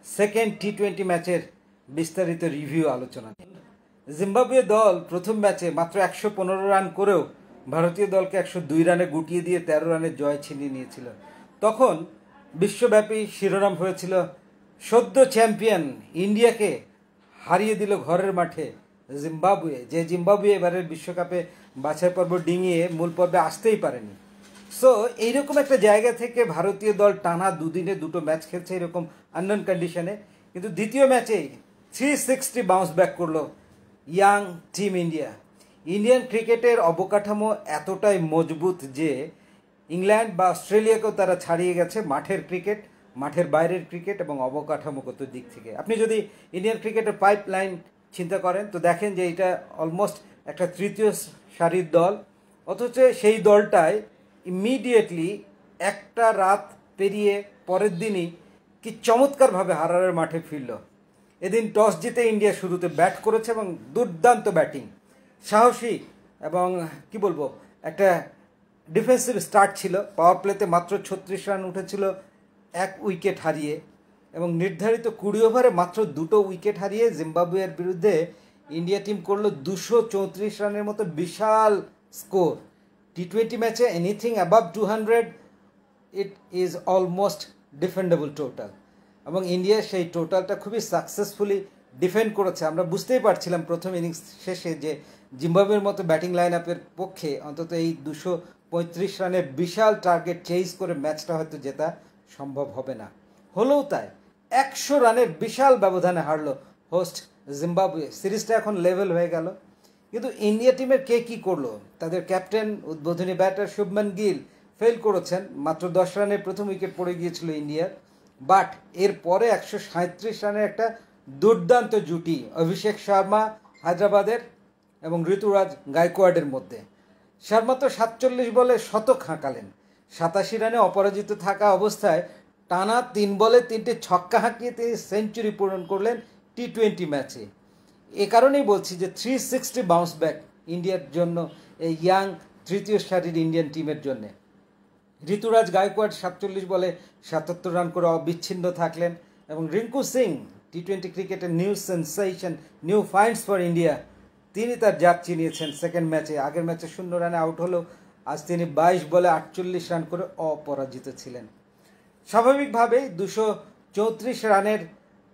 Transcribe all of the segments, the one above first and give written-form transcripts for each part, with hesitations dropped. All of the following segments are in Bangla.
সেকেন্ড টি-20 ম্যাচের বিস্তারিত রিভিউ আলোচনা। জিম্বাবুয়ে দল প্রথম ম্যাচে মাত্র 115 রান করেও ভারতীয় দলকে 102 রানে গুটিয়ে দিয়ে 13 রানের জয় ছিনিয়ে নিয়েছিল। তখন বিশ্বব্যাপী শিরোনাম হয়েছিল সদ্য চ্যাম্পিয়ন ইন্ডিয়াকে হারিয়ে দিল ঘরের মাঠে জিম্বাবুয়ে, যে জিম্বাবুয়ে এবারের বিশ্বকাপে বাছাই পর্ব ডিঙিয়ে মূল পর্বে আসতেই পারেনি। সো এইরকম একটা জায়গা থেকে ভারতীয় দল টানা দুদিনে দুটো ম্যাচ খেলছে এরকম আননোন কন্ডিশনে, কিন্তু দ্বিতীয় ম্যাচেই 360 বাউন্স ব্যাক করলো ইয়াং টিম ইন্ডিয়া। ইন্ডিয়ান ক্রিকেটের অবকাঠামো এতটাই মজবুত যে ইংল্যান্ড বা অস্ট্রেলিয়াকেও তারা ছাড়িয়ে গেছে মাঠের ক্রিকেট, মাঠের বাইরের ক্রিকেট এবং অবকাঠামোগত দিক থেকে। আপনি যদি ইন্ডিয়ান ক্রিকেটের পাইপলাইন চিন্তা করেন তো দেখেন যে এটা অলমোস্ট একটা তৃতীয় সারির দল, অথচ সেই দলটায় ইমিডিয়েটলি একটা রাত পেরিয়ে পরের দিনই কি চমৎকারভাবে হারারের মাঠে ফিরল। এদিন টস জিতে ইন্ডিয়া শুরুতে ব্যাট করেছে এবং দুর্দান্ত ব্যাটিং, সাহসী এবং কি বলবো একটা ডিফেন্সিভ স্টার্ট ছিল। পাওয়ার প্লেতে মাত্র 36 রান উঠেছিল 1 উইকেট হারিয়ে, এবং নির্ধারিত 20 ওভারে মাত্র 2টো উইকেট হারিয়ে জিম্বাবুয়ের বিরুদ্ধে ইন্ডিয়া টিম করলো 234 রানের মতো বিশাল স্কোর। টি-20 ম্যাচে anything above 200 it is almost defendable total, এবং ইন্ডিয়া সেই টোটালটা খুবই সাকসেসফুলি ডিফেন্ড করেছে। আমরা বুঝতেই পারছিলাম প্রথম ইনিংস শেষে যে জিম্বাবুয়ের মতো ব্যাটিং লাইন আপের পক্ষে অন্তত এই 235 রানের বিশাল টার্গেট চেজ করে ম্যাচটা হয়তো জেতা সম্ভব হবে না। হলেও তাই 100 রানের বিশাল ব্যবধানে হারলো হোস্ট জিম্বাবুয়ে। সিরিজটা এখন লেভেল হয়ে গেল, কিন্তু ইন্ডিয়া টিমের কে কী করলো? তাদের ক্যাপ্টেন উদ্বোধনী ব্যাটার শুভমান গিল ফেল করেছেন, মাত্র 10 রানে প্রথম উইকেট পড়ে গিয়েছিল ইন্ডিয়ার। বাট এরপরে 137 রানের একটা দুর্দান্ত জুটি অভিষেক শর্মা হায়দ্রাবাদের এবং ঋতুরাজ গায়কোয়াড়ের মধ্যে। শর্মা তো 47 বলে শতক হাঁকালেন, 87 রানে অপরাজিত থাকা অবস্থায় টানা 3 বলে 3টে ছক্কা হাঁকিয়ে তিনি সেঞ্চুরি পূরণ করলেন টি-20 ম্যাচে। এ কারণেই বলছি যে 360 বাউন্স ব্যাক ইন্ডিয়ার জন্য, এই ইয়াং তৃতীয় সারির ইন্ডিয়ান টিমের জন্যে। ঋতুরাজ গায়কোয়াড় 47 বলে 77 রান করে অবিচ্ছিন্ন থাকলেন, এবং রিঙ্কু সিং টি-20 ক্রিকেটের new sensation, new finds for India, তিনি তার জাত চিনিয়েছেন সেকেন্ড ম্যাচে। আগের ম্যাচে 0 রানে আউট হলেও আজ তিনি 22 বলে 48 রান করে অপরাজিত ছিলেন। স্বাভাবিকভাবেই 234 রানের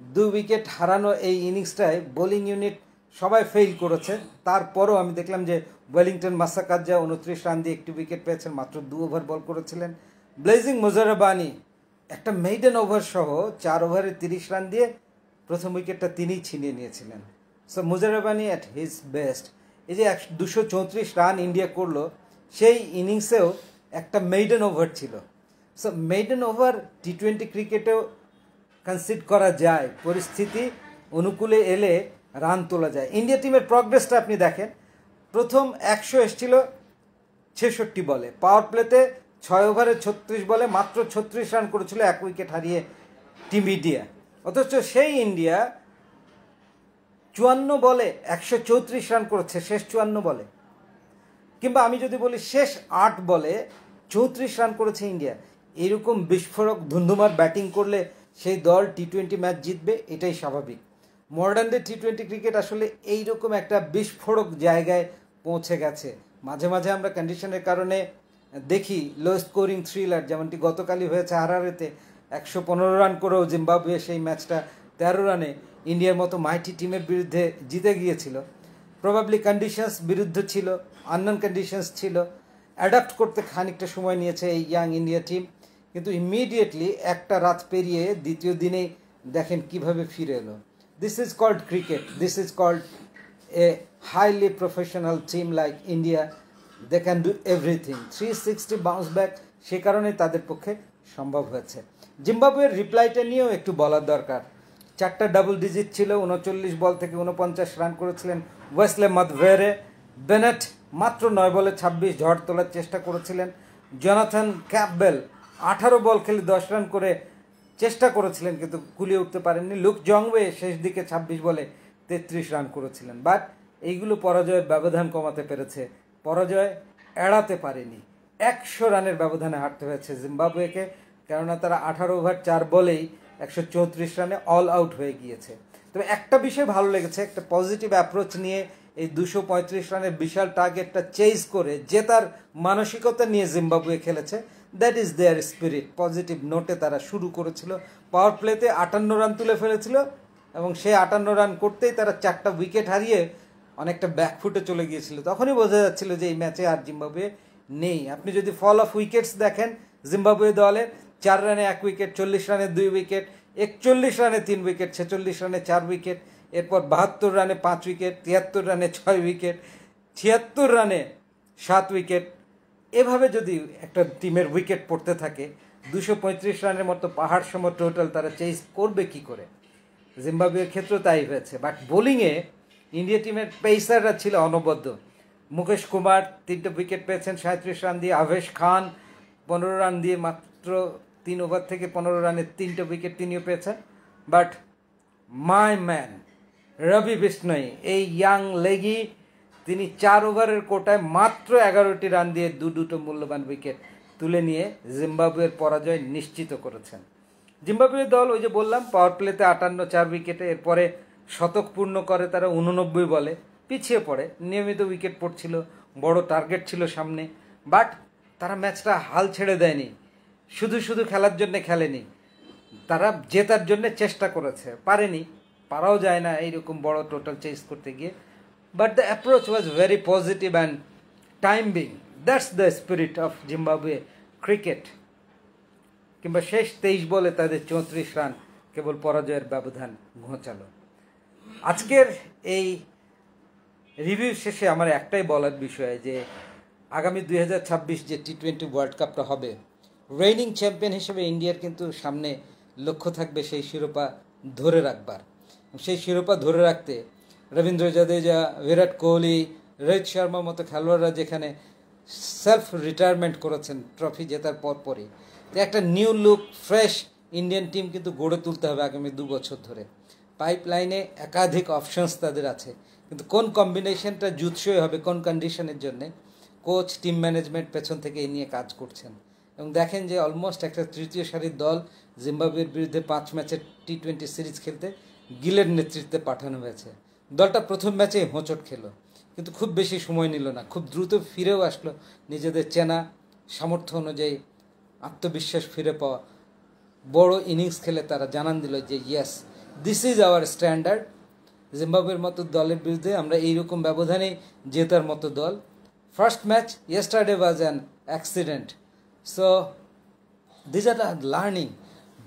2 উইকেট হারানো এই ইনিংসটায় বোলিং ইউনিট সবাই ফেইল করেছে। তারপরও আমি দেখলাম যে ওয়েলিংটন মাসাকাজ্জা 29 রান দিয়ে 1টি উইকেট পেয়েছেন, মাত্র 2 ওভার বল করেছিলেন। ব্লেজিং মুজারাবানি একটা মেইডেন ওভার সহ 4 ওভারে 30 রান দিয়ে প্রথম উইকেটটা তিনিই ছিনিয়ে নিয়েছিলেন। So Muzarabani at his best. এই যে 234 রান ইন্ডিয়া করলো, সেই ইনিংসেও একটা মেইডেন ওভার ছিল। সো মেইডেন ওভার টি-20 ক্রিকেটেও কনসিড করা যায়, পরিস্থিতি অনুকূলে এলে রান তোলা যায়। ইন্ডিয়া টিমের প্রগ্রেসটা আপনি দেখেন, প্রথম 100 এসেছিল 66 বলে, পাওয়ার প্লেতে 6 ওভারে 36 বলে মাত্র 36 রান করেছিল 1 উইকেট হারিয়ে টিম ইন্ডিয়া। অথচ সেই ইন্ডিয়া 54 বলে 134 রান করেছে শেষ 54 বলে, কিংবা আমি যদি বলি শেষ 8 বলে 34 রান করেছে ইন্ডিয়া। এরকম বিস্ফোরক ধুন্ধুমার ব্যাটিং করলে সেই দল টি-20 ম্যাচ জিতবে, এটাই স্বাভাবিক। মডার্ন ডে টি-20 ক্রিকেট আসলে এইরকম একটা বিস্ফোরক জায়গায় পৌঁছে গেছে। মাঝে মাঝে আমরা কন্ডিশনের কারণে দেখি লো স্কোরিং থ্রিলার, যেমনটি গতকালই হয়েছে হারারেতে। 115 রান করেও জিম্বাবুয়ে সেই ম্যাচটা 13 রানে ইন্ডিয়ার মতো মাইটি টিমের বিরুদ্ধে জিতে গিয়েছিল। প্রবাবলি কন্ডিশনস বিরুদ্ধ ছিল, আননোন কন্ডিশনস ছিল, অ্যাডাপ্ট করতে খানিকটা সময় নিয়েছে এই ইয়াং ইন্ডিয়া টিম, কিন্তু ইমিডিয়েটলি একটা রাত পেরিয়ে দ্বিতীয় দিনেই দেখেন কিভাবে ফিরে এলো। This is called cricket, this is called a highly professional team like India. They can do everything. 360 bounce back সে কারণেই তাদের পক্ষে সম্ভব হয়েছে। জিম্বাবুয়ের রিপ্লাইটা নিয়েও একটু বলার দরকার। 4টা ডাবল ডিজিট ছিল, 39 বল থেকে 49 রান করেছিলেন ওয়েসলে মাদভেরে। বেনেট মাত্র 9 বলে 26 ঝড় তোলার চেষ্টা করেছিলেন। জনাথন ক্যাম্পবেল 18 বল খেলে 10 রান করে চেষ্টা করেছিলেন, কিন্তু কুলিয়ে উঠতে পারেননি। লুক জংওয়ে শেষ দিকে 26 বলে 33 রান করেছিলেন, বাট এইগুলো পরাজয়ের ব্যবধান কমাতে পেরেছে, পরাজয় এড়াতে পারেনি। 100 রানের ব্যবধানে হারতে হয়েছে জিম্বাবুয়েকে, কেননা তারা 18 ওভার 4 বলেই 134 রানে অল আউট হয়ে গিয়েছে। তবে একটা বিষয় ভালো লেগেছে, একটা পজিটিভ অ্যাপ্রোচ নিয়ে এই 235 রানের বিশাল টার্গেটটা চেজ করে জেতার মানসিকতা নিয়ে জিম্বাবুয়ে খেলেছে। That is their spirit. Positive নোটে তারা শুরু করেছিল, পাওয়ার প্লেতে 58 রান তুলে ফেলেছিল এবং সেই 58 রান করতেই তারা 4টা উইকেট হারিয়ে অনেকটা ব্যাকফুটে চলে গিয়েছিল। তখনই বোঝা যাচ্ছিল যে এই ম্যাচে আর জিম্বাবুয়ে নেই। আপনি যদি ফল অফ উইকেটস দেখেন জিম্বাবুয়ে দলের, 4 রানে 1 উইকেট, 40 রানে 2 উইকেট, 41 রানে 3 উইকেট, 46 রানে 4 উইকেট, এরপর 72 রানে 5 উইকেট, 73 রানে 6 উইকেট, 76 রানে 7 উইকেট। এভাবে যদি একটা টিমের উইকেট পড়তে থাকে, 235 রানের মতো পাহাড় সম টোটাল তারা চেজ করবে কি করে? জিম্বাবুয়ের ক্ষেত্রেও তাই হয়েছে। বাট বোলিংয়ে ইন্ডিয়া টিমের পেসাররা ছিল অনবদ্য। মুকেশ কুমার 3টে উইকেট পেয়েছেন 37 রান দিয়ে, আভেশ খান 15 রান দিয়ে, মাত্র 3 ওভার থেকে 15 রানে 3টে উইকেট তিনিও পেয়েছেন। বাট মাই ম্যান রবি বিষ্ণই, এই ইয়াং লেগি, তিনি 4 ওভারের কোটায় মাত্র 11টি রান দিয়ে দুটো মূল্যবান উইকেট তুলে নিয়ে জিম্বাবুয়ের পরাজয় নিশ্চিত করেছেন। জিম্বাবুয়ের দল ওই যে বললাম পাওয়ার প্লেতে 58, 4 উইকেটে, এরপরে শতক পূর্ণ করে তারা 89 বলে, পিছিয়ে পড়ে। নিয়মিত উইকেট পড়ছিল, বড় টার্গেট ছিল সামনে, বাট তারা ম্যাচটা হাল ছেড়ে দেয়নি। শুধু শুধু খেলার জন্য খেলেনি, তারা জেতার জন্য চেষ্টা করেছে, পারেনি, পারাও যায় না এইরকম বড় টোটাল চেস করতে গিয়ে। But the approach was very positive and time being. That's the spirit of Zimbabwe cricket. কিংবা শেষ 23 বলে তাদের 34 রান কেবল পরাজয়ের ব্যবধান ঘোচালো। আজকের এই রিভিউ শেষে আমার একটাই বলার বিষয় যে আগামী 2026 যে টি20 ওয়ার্ল্ড কাপটা হবে, রেইনিং চ্যাম্পিয়ন হিসেবে ইন্ডিয়ার কিন্তু সামনে লক্ষ্য থাকবে সেই শিরোপা ধরে রাখবার। সেই শিরোপা ধরে রাখতে রবীন্দ্র জাদেজা, বিরাট কোহলি, রোহিত শর্মার মতো খেলোয়াড়রা যেখানে সেলফ রিটায়ারমেন্ট করেছেন ট্রফি জেতার পরপরই, একটা new look fresh Indian team কিন্তু গড়ে তুলতে হবে আগামী 2 বছর ধরে। পাইপলাইনে একাধিক অপশনস তাদের আছে, কিন্তু কোন কম্বিনেশনটা জুৎসই হবে, কোন কন্ডিশনের জন্যে, কোচ, টিম ম্যানেজমেন্ট পেছন থেকে এই নিয়ে কাজ করছেন। এবং দেখেন যে অলমোস্ট একটা তৃতীয় সারির দল জিম্বাবুয়ের বিরুদ্ধে 5 ম্যাচের টি20 সিরিজ খেলতে গিলের নেতৃত্বে পাঠানো হয়েছে। দলটা প্রথম ম্যাচেই হোঁচট খেলো, কিন্তু খুব বেশি সময় নিল না, খুব দ্রুত ফিরেও আসলো নিজেদের চেনা সামর্থ্য অনুযায়ী। আত্মবিশ্বাস ফিরে পাওয়া, বড় ইনিংস খেলে তারা জানান দিল যে yes, this is our standard. জিম্বাবুয়ের মতো দলের বিরুদ্ধে আমরা এইরকম ব্যবধানেই জেতার মতো দল। First match yesterday was an accident, so this are learning.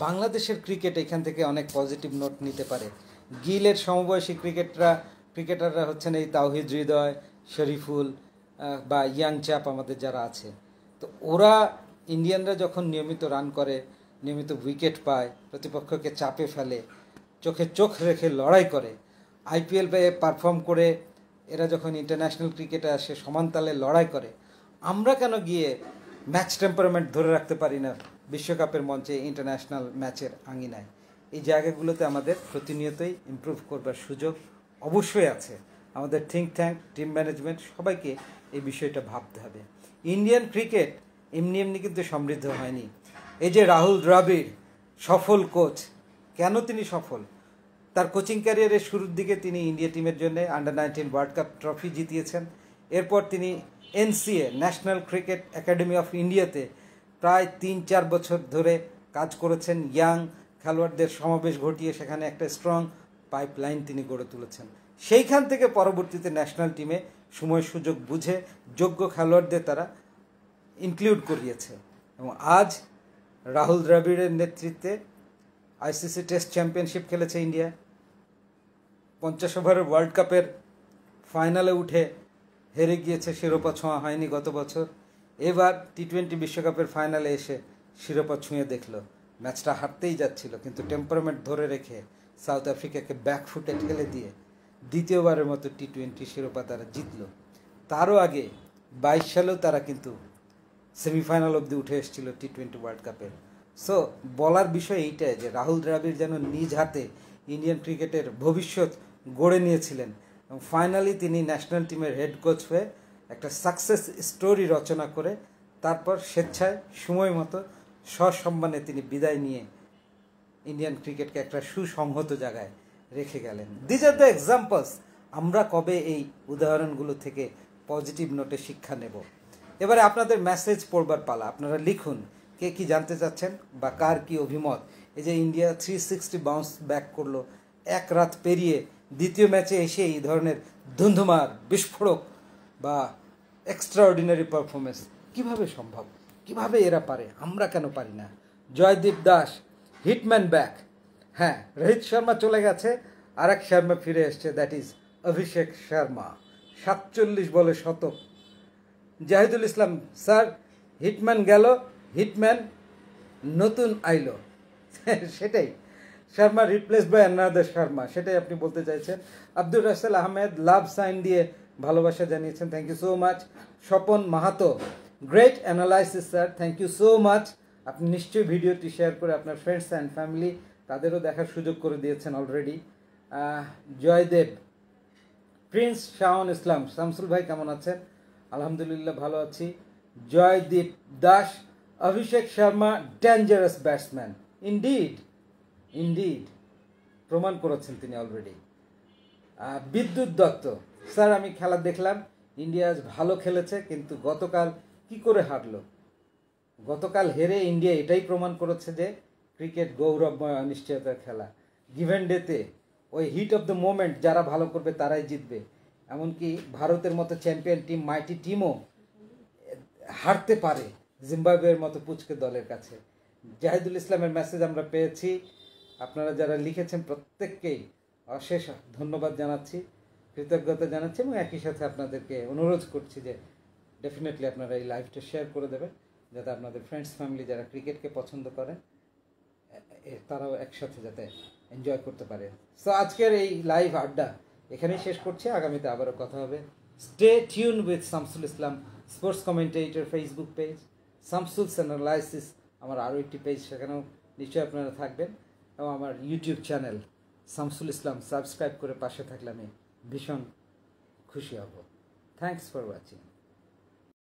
বাংলাদেশের ক্রিকেট এখান থেকে অনেক পজিটিভ নোট নিতে পারে। গিলের সমবয়সী ক্রিকেটাররা হচ্ছেন এই তাওহিদ হৃদয়, শরীফুল বা ইয়াং চ্যাপ আমাদের যারা আছে। তো ওরা, ইন্ডিয়ানরা যখন নিয়মিত রান করে, নিয়মিত উইকেট পায়, প্রতিপক্ষকে চাপে ফেলে, চোখে চোখ রেখে লড়াই করে, আইপিএল পেয়ে পারফর্ম করে এরা যখন ইন্টারন্যাশনাল ক্রিকেটে আসে সমান তালে লড়াই করে, আমরা কেন গিয়ে ম্যাচ টেম্পারমেন্ট ধরে রাখতে পারি না বিশ্বকাপের মঞ্চে, ইন্টারন্যাশনাল ম্যাচের আঙিনায়? এই জায়গাগুলোতে আমাদের প্রতিনিয়তই ইমপ্রুভ করবার সুযোগ অবশ্যই আছে। আমাদের থিঙ্ক ট্যাঙ্ক, টিম ম্যানেজমেন্ট সবাইকে এই বিষয়টা ভাবতে হবে। ইন্ডিয়ান ক্রিকেট এমনি এমনি কিন্তু সমৃদ্ধ হয়নি। এই যে রাহুল দ্রাবিড় সফল কোচ, কেন তিনি সফল? তার কোচিং ক্যারিয়ারের শুরুর দিকে তিনি ইন্ডিয়া টিমের জন্য আন্ডার-19 ওয়ার্ল্ড কাপ ট্রফি জিতিয়েছেন। এরপর তিনি NCA, national cricket academy of ইন্ডিয়াতে প্রায় 3-4 বছর ধরে কাজ করেছেন। ইয়াং খেলোয়াড়দের সমাবেশ ঘটিয়ে সেখানে একটা স্ট্রং পাইপলাইন তিনি গড়ে তুলেছেন। সেইখান থেকে পরবর্তীতে ন্যাশনাল টিমে সময় সুযোগ বুঝে যোগ্য খেলোয়াড়দের তারা ইনক্লুড করিয়েছে। এবং আজ রাহুল দ্রাবিড়ের নেতৃত্বে আইসিসি টেস্ট চ্যাম্পিয়নশিপ খেলেছে ইন্ডিয়া। 50 ওভারের ওয়ার্ল্ড কাপের ফাইনালে উঠে হেরে গিয়েছে, শিরোপা ছোঁয়া হয়নি গত বছর। এবার টি20 বিশ্বকাপের ফাইনালে এসে শিরোপা ছুঁয়ে দেখলো। ম্যাচটা হারতেই যাচ্ছিল, কিন্তু টেম্পারমেন্ট ধরে রেখে সাউথ আফ্রিকাকে ব্যাকফুটে ঠেলে দিয়ে দ্বিতীয়বারের মতো টি20 শিরোপা তারা জিতল। তারও আগে 22 সালেও তারা কিন্তু সেমিফাইনাল অবধি উঠে এসেছিল টি20 ওয়ার্ল্ড কাপে। সো বলার বিষয় এইটাই যে রাহুল দ্রাবিড় যেন নিজ হাতে ইন্ডিয়ান ক্রিকেটের ভবিষ্যৎ গড়ে নিয়েছিলেন এবং ফাইনালি তিনি ন্যাশনাল টিমের হেড কোচ হয়ে একটা সাকসেস স্টোরি রচনা করে তারপর স্বেচ্ছায় সময় মতো সসম্মানে তিনি বিদায় নিয়ে ইন্ডিয়ান ক্রিকেটকে একটা সুসংহত জায়গায় রেখে গেলেন। These are the examples. আমরা কবে এই উদাহরণগুলো থেকে পজিটিভ নোটে শিক্ষা নেব? এবারে আপনাদের মেসেজ পড়বার পালা। আপনারা লিখুন কে কি জানতে চাচ্ছেন বা কার কি অভিমত। এই যে ইন্ডিয়া 360 বাউন্স ব্যাক করলো, এক রাত পেরিয়ে দ্বিতীয় ম্যাচে এসে এই ধরনের ধুন্ধুমার বিস্ফোরক বা এক্সট্রাঅর্ডিনারি পারফরমেন্স কিভাবে সম্ভব? কিভাবে এরা পারে, আমরা কেন পারি না? Joydeep Das hitman back. হ্যাঁ, রোহিত শর্মা চলে গেছে, আর এক শর্মা ফিরে এসছে, দ্যাট ইজ অভিষেক শর্মা। 47 বলে শতক। জাহিদুল ইসলাম স্যার, হিটম্যান গেল, হিটম্যান নতুন আইলো। সেটাই, Sharma replace by another Sharma, সেটাই আপনি বলতে চাইছেন। আব্দুর রাসেল আহমেদ লাভ সাইন দিয়ে ভালোবাসা জানিয়েছেন, thank you so much. Swapan Mahato, great analysis sir, thank you so much. আপনি নিশ্চয়ই ভিডিওটি শেয়ার করে আপনার ফ্রেন্ডস অ্যান্ড ফ্যামিলি তাদেরও দেখার সুযোগ করে দিয়েছেন অলরেডি। জয়দেব, প্রিন্স শাওন ইসলাম, শামসুল ভাই কেমন আছেন? আলহামদুলিল্লাহ ভালো আছি। Joydeep Das, Abhishek Sharma dangerous batsman. Indeed, indeed, প্রমাণ করেছেন তিনি অলরেডি। বিদ্যুৎ দত্ত, স্যার আমি খেলা দেখলাম, ইন্ডিয়া আজ ভালো খেলেছে, কিন্তু গতকাল কি করে হারলো? গতকাল হেরে ইন্ডিয়া এটাই প্রমাণ করেছে যে ক্রিকেট গৌরবময় অনিশ্চয়তার খেলা। গিভেন ডেতে ওই হিট অফ দ্য মোমেন্ট যারা ভালো করবে তারাই জিতবে। এমনকি ভারতের মতো চ্যাম্পিয়ন টিম, মাইটি টিমও হারতে পারে জিম্বাবুয়ের মতো পুচকে দলের কাছে। জাহিদুল ইসলামের মেসেজ আমরা পেয়েছি। আপনারা যারা লিখেছেন প্রত্যেককেই অশেষ ধন্যবাদ জানাচ্ছি, কৃতজ্ঞতা জানাচ্ছি, এবং একই সাথে আপনাদেরকে অনুরোধ করছি যে ডেফিনেটলি আপনারা এই লাইভটা শেয়ার করে দেবেন, যাতে আপনাদের ফ্রেন্ডস ফ্যামিলি যারা ক্রিকেটকে পছন্দ করেন তারাও একসাথে যাতে এনজয় করতে পারে। সো আজকের এই লাইভ আড্ডা এখানেই শেষ করছি। আগামীতে আবারও কথা হবে। Stay tune with Shamsul Islam sports commentator Facebook page, Shamsul's analysis আমার আরও একটি পেজ, সেখানেও নিশ্চয়ই আপনারা থাকবেন, এবং আমার YouTube channel Shamsul Islam subscribe করে পাশে থাকলে আমি ভীষণ খুশি হব। Thanks for watching.